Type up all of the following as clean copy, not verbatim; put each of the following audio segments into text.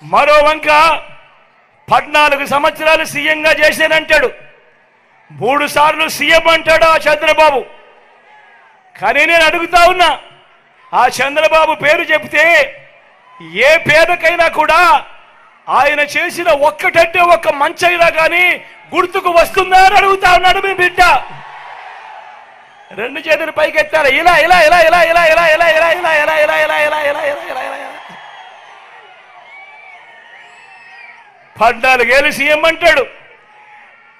మరో వంక 14 సంవత్సరాలు సీఎంగా చేశానంటాడు, 3 సార్లు సీఎం అంటాడు ఆ చంద్రబాబు. కానీ నేను అడుగుతా ఉన్నా, ఆ చంద్రబాబు పేరు చెప్తే ఏ పేదకైనా కూడా ఆయన చేసిన ఒక్కటంటే ఒక్క మంచైనా కానీ గుర్తుకు వస్తుందా అని అడుగుతా ఉన్నాడు మీ బిడ్డ. 2 చేతులు పైకెత్తారు, ఇలా ఇలా ఇలా ఇలా ఇలా ఇలా ఇలా ఇలా ఇలా ఇలా ఇలా ఇలా ఇలా ఇలా ఇలా ఇలా 14 ఏళ్ళు సీఎం అంటాడు,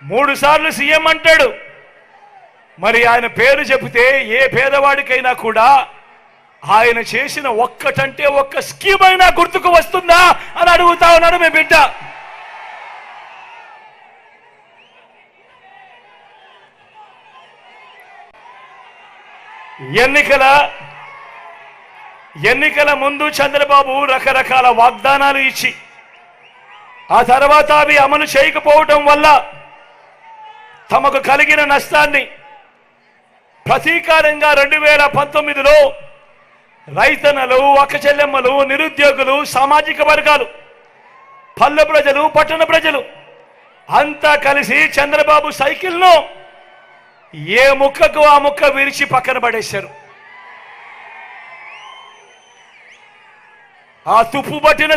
3 సార్లు సీఎం అంటాడు. మరి ఆయన పేరు చెబితే ఏ పేదవాడికైనా కూడా ఆయన చేసిన ఒక్కటంటే ఒక్క స్కీమ్ అయినా గుర్తుకు వస్తుందా అని అడుగుతా ఉన్నాడు మీ బిడ్డ. ఎన్నికల ముందు చంద్రబాబు రకరకాల వాగ్దానాలు ఇచ్చి ఆ తర్వాత అవి అమలు చేయకపోవడం వల్ల తమకు కలిగిన నష్టాన్ని ప్రతీకారంగా 2019లో రైతన్నలు, అక్కచెల్లెమ్మలు, నిరుద్యోగులు, సామాజిక వర్గాలు, పల్లె ప్రజలు, పట్టణ ప్రజలు అంతా కలిసి చంద్రబాబు సైకిల్ను ఏ ముక్కకు ఆ ముక్క విరిచి పక్కన పడేశారు. ఆ తుప్పు పట్టిన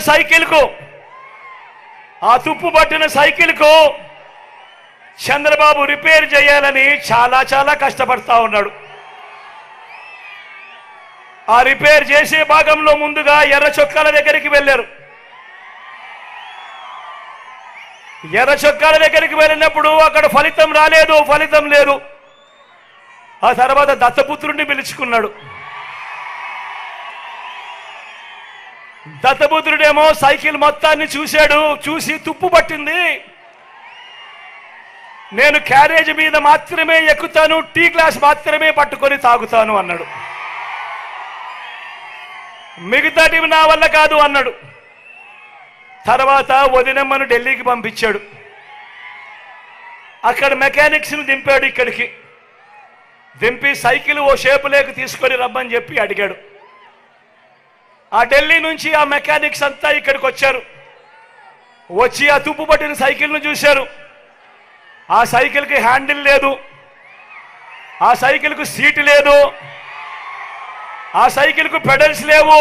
సైకిల్కు చంద్రబాబు రిపేర్ చేయాలని చాలా కష్టపడతా ఉన్నాడు. ఆ రిపేర్ చేసే భాగంలో ముందుగా ఎర్ర చొక్కాల దగ్గరికి వెళ్ళారు. ఎర్ర చొక్కాల దగ్గరికి వెళ్ళినప్పుడు అక్కడ ఫలితం లేదు. ఆ తర్వాత దత్తపుత్రుడిని పిలుచుకున్నాడు. దత్తపుత్రుడేమో సైకిల్ మొత్తాన్ని చూసి తుప్పు పట్టింది, నేను క్యారేజ్ మీద మాత్రమే ఎక్కుతాను, టీ గ్లాస్ మాత్రమే పట్టుకొని తాగుతాను అన్నాడు. మిగతాటి నా వల్ల కాదు అన్నాడు. తర్వాత వదినమ్మను ఢిల్లీకి పంపించాడు. అక్కడ మెకానిక్స్ను దింపాడు, ఇక్కడికి దింపి సైకిల్ ఓ షేపులేకి తీసుకొని రమ్మని చెప్పి అడిగాడు. ఆ ఢిల్లీ నుంచి ఆ మెకానిక్స్ అంతా ఇక్కడికి వచ్చారు. వచ్చి ఆ తుప్పు పట్టిన సైకిల్ను చూశారు. ఆ సైకిల్కి హ్యాండిల్ లేదు, ఆ సైకిల్కు సీటు లేదు, ఆ సైకిల్కు పెడల్స్ లేవు,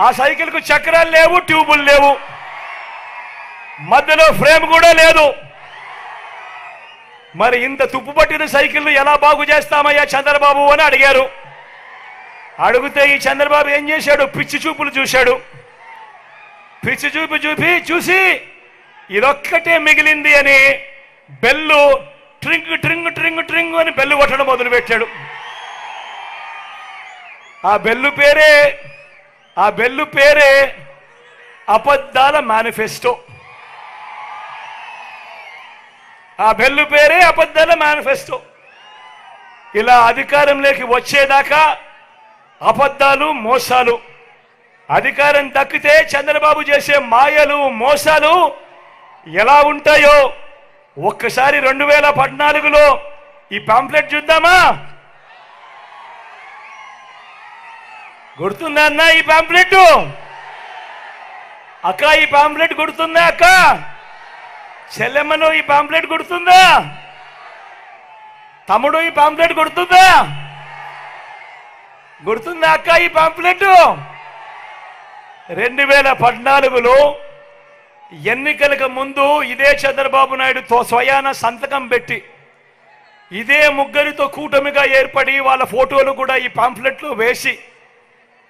ఆ సైకిల్కు చక్రాలు లేవు, ట్యూబులు లేవు, మధ్యలో ఫ్రేమ్ కూడా లేదు. మరి ఇంత తుప్పు పట్టిన సైకిల్ను ఎలా బాగు చేస్తామయ్యా చంద్రబాబు అని అడిగారు. అడిగితే ఈ చంద్రబాబు ఏం చేశాడు, పిచ్చి చూపులు చూశాడు. పిచ్చి చూపు చూసి ఇదొక్కటే మిగిలింది అని బెల్లు ట్రింగ్ ట్రింగ్ ట్రింగ్ ట్రింగ్ అని బెల్లు కొట్టడం మొదలుపెట్టాడు. ఆ బెల్లు పేరే అబద్ధాల మేనిఫెస్టో. ఆ బెల్లు పేరే అబద్ధాల మేనిఫెస్టో. ఇలా అధికారంలోకి వచ్చేదాకా అబద్ధాలు, మోసాలు. అధికారం దక్కితే చంద్రబాబు చేసే మాయలు, మోసాలు ఎలా ఉంటాయో ఒక్కసారి 2014లో ఈ పాంప్లెట్ చూద్దామా? గుర్తుందా అన్న ఈ పాంప్లెట్? అక్క ఈ పాంప్లెట్ గుర్తుందా? అక్క చెల్లెమ్మను ఈ పాంప్లెట్ గుర్తుందా? తమ్ముడు ఈ పాంప్లెట్ గుర్తుందా? అక్క ఈ పాంప్లెట్? 2014లో ఎన్నికలకు ముందు ఇదే చంద్రబాబు నాయుడు స్వయాన సంతకం పెట్టి, ఇదే ముగ్గురితో కూటమిగా ఏర్పడి వాళ్ళ ఫోటోలు కూడా ఈ పాంప్లెట్లో వేసి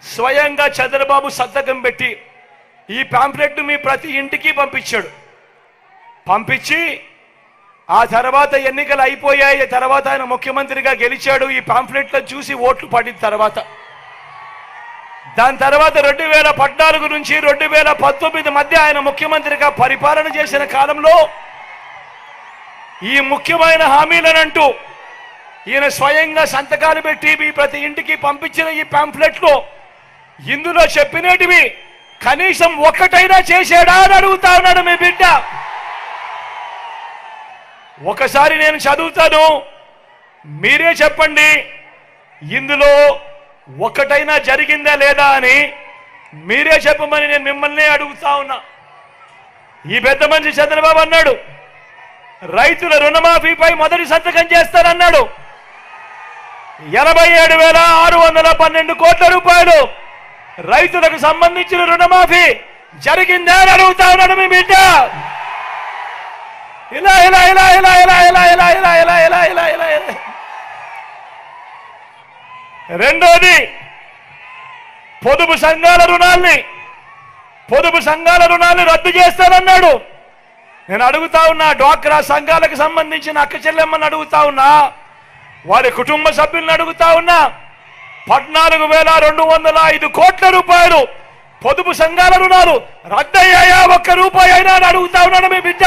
స్వయంగా చంద్రబాబు సంతకం పెట్టి ఈ పాంప్లెట్ మీ ప్రతి ఇంటికి పంపించి ఆ తర్వాత ఎన్నికలు అయిపోయాయి. తర్వాత ఆయన ముఖ్యమంత్రిగా గెలిచాడు. ఈ పాంప్లెట్లో చూసి ఓట్లు పడిన తర్వాత దాని తర్వాత 2014 నుంచి 2019 మధ్య ఆయన ముఖ్యమంత్రిగా పరిపాలన చేసిన కాలంలో ఈ ముఖ్యమైన హామీలనంటూ ఈయన స్వయంగా సంతకాలు పెట్టి మీ ప్రతి ఇంటికి పంపించిన ఈ పాంప్లెట్లో ఇందులో చెప్పినటివి కనీసం ఒక్కటైనా చేశాడా అని అడుగుతా ఉన్నాడు మీ బిడ్డ. ఒకసారి నేను చదువుతాను, మీరే చెప్పండి ఇందులో ఒక్కటైనా జరిగిందా లేదా అని. మీరే చెప్పమని నేను మిమ్మల్ని అడుగుతా ఉన్నా. ఈ పెద్ద మనిషి చంద్రబాబు అన్నాడు రైతుల రుణమాఫీపై మొదటి సంతకం చేస్తానన్నాడు. 87,612 కోట్ల రూపాయలు రైతులకు సంబంధించిన రుణమాఫీ జరిగిందా అని అడుగుతా ఉన్నాడు మీ బిడ్డ. ఇలా ఇలా ఇలా ఇలా ఇలా ఇలా ఇలా ఇలా ఇలా ఇలా ఇలా ఇలా ఇలా. రెండోది పొదుపు సంఘాల రుణాల్ని రద్దు చేస్తానన్నాడు. నేను అడుగుతా ఉన్నా, డ్వాక్రా సంఘాలకు సంబంధించిన అక్క చెల్లెమ్మని అడుగుతా ఉన్నా, వారి కుటుంబ సభ్యులను అడుగుతా ఉన్నా, 14,205 కోట్ల రూపాయలు పొదుపు సంఘాల రుణాలు రద్దయ్యాయా? ఒక్క రూపాయి అయినా అని అడుగుతా ఉన్నాడు మీ బిడ్డ.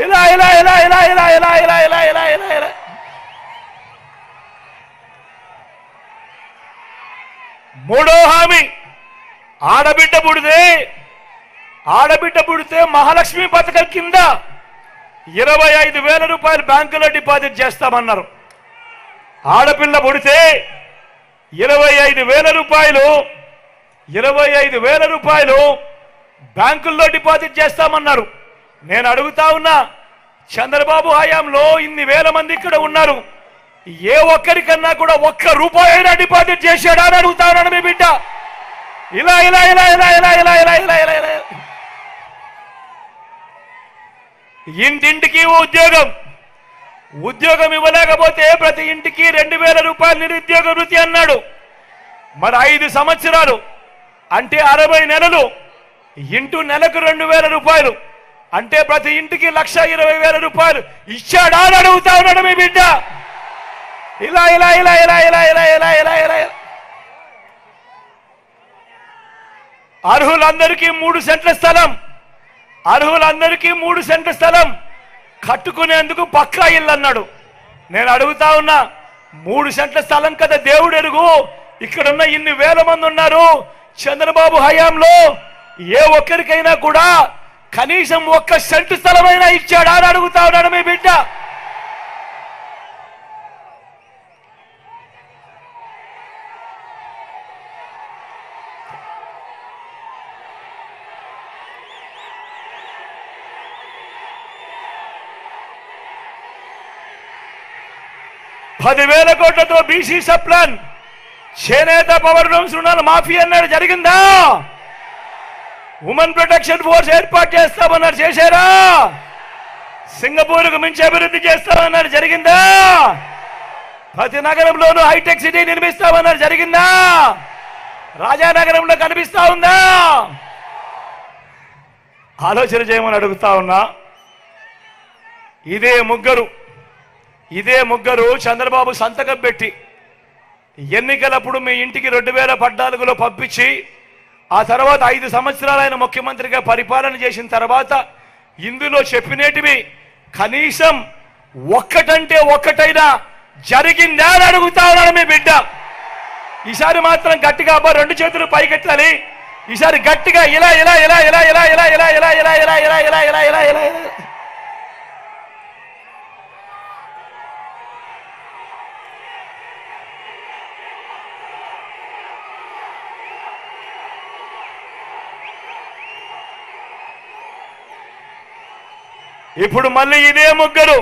ఇలా ఇలా ఇలా ఇలా ఇలా ఇలా ఇలా ఇలా ఇలా ఇలా ఇలా. మూడో హామీ, ఆడబిడ్డ పుడితే మహాలక్ష్మి పథకం కింద 25,000 రూపాయలు బ్యాంకులో డిపాజిట్ చేస్తామన్నారు. ఆడపిల్ల పుడితే 25,000 రూపాయలు బ్యాంకుల్లో డిపాజిట్ చేస్తామన్నారు. నేను అడుగుతా ఉన్నా, చంద్రబాబు హయాంలో ఇన్ని వేల మంది ఇక్కడ ఉన్నారు, ఏ ఒక్కరికన్నా కూడా ఒక్క రూపాయి అయినా డిపాజిట్ చేశాడా అని అడుగుతా ఉన్నాడు మీ బిడ్డ. ఇలా ఇలా ఇలా ఇలా ఇలా ఇలా ఇలా ఇలా ఇలా ఇలా. ఇంటింటికి ఉద్యోగం ఇవ్వలేకపోతే ప్రతి ఇంటికి 2,000 రూపాయలు నిరుద్యోగ వృత్తి అన్నాడు. మరి 5 సంవత్సరాలు అంటే 60 నెలలు ఇంటూ నెలకు 2,000 రూపాయలు అంటే ప్రతి ఇంటికి 1,20,000 రూపాయలు ఇచ్చాడా అని అడుగుతా ఉన్నాడు మీ బిడ్డ. ఇలా ఇలా ఇలా ఇలా ఇలా ఇలా ఇలా ఇలా ఇలా. అర్హులందరికీ 3 సెంట్ల స్థలం కట్టుకునేందుకు పక్కా ఇల్లు అన్నాడు. నేను అడుగుతా ఉన్నా, 3 సెంట్ల స్థలం కదా దేవుడు ఎరుగు, ఇక్కడున్న ఇన్ని వేల మంది ఉన్నారు, చంద్రబాబు హయాంలో ఏ ఒక్కరికైనా కూడా కనీసం 1 సెంటు స్థలమైనా ఇచ్చాడా అని అడుగుతా ఉన్నాడు మీ బిడ్డ. ₹10,000 కోట్లతో బీసీ సప్లాన్, చేనేత పవర్ లూమ్స్ రుణాలు మాఫీ అన్నాడు, జరిగిందా? ఉమెన్ ప్రొటెక్షన్ ఫోర్స్ ఏర్పాటు చేస్తామన్నారు, చేశారా? సింగపూర్కు మించి అభివృద్ధి చేస్తామన్నారు, జరిగిందా? ప్రతి నగరంలోనూ హైటెక్ సిటీ నిర్మిస్తామన్నారు, జరిగిందా? రాజానగరంలో కనిపిస్తా ఉందా? ఆలోచన చేయమని అడుగుతా ఉన్నా. ఇదే ముగ్గురు చంద్రబాబు సంతకం పెట్టి ఎన్నికలప్పుడు మీ ఇంటికి 2014లో పంపించి ఆ తర్వాత 5 సంవత్సరాలు ఆయన ముఖ్యమంత్రిగా పరిపాలన చేసిన తర్వాత ఇందులో చెప్పినేటివి కనీసం ఒక్కటంటే ఒక్కటైనా జరిగిందా అని అడుగుతా ఉన్నాడు మీ బిడ్డ. ఈసారి మాత్రం గట్టిగా 2 చేతులు పైకెత్తాలి. ఈసారి గట్టిగా ఇలా ఇలా ఇలా ఇలా ఇలా ఇలా ఇలా ఇలా ఇలా ఇలా ఇలా ఇలా ఇలా ఇలా ఇలా. ఇప్పుడు మళ్ళీ ఇదే ముగ్గురు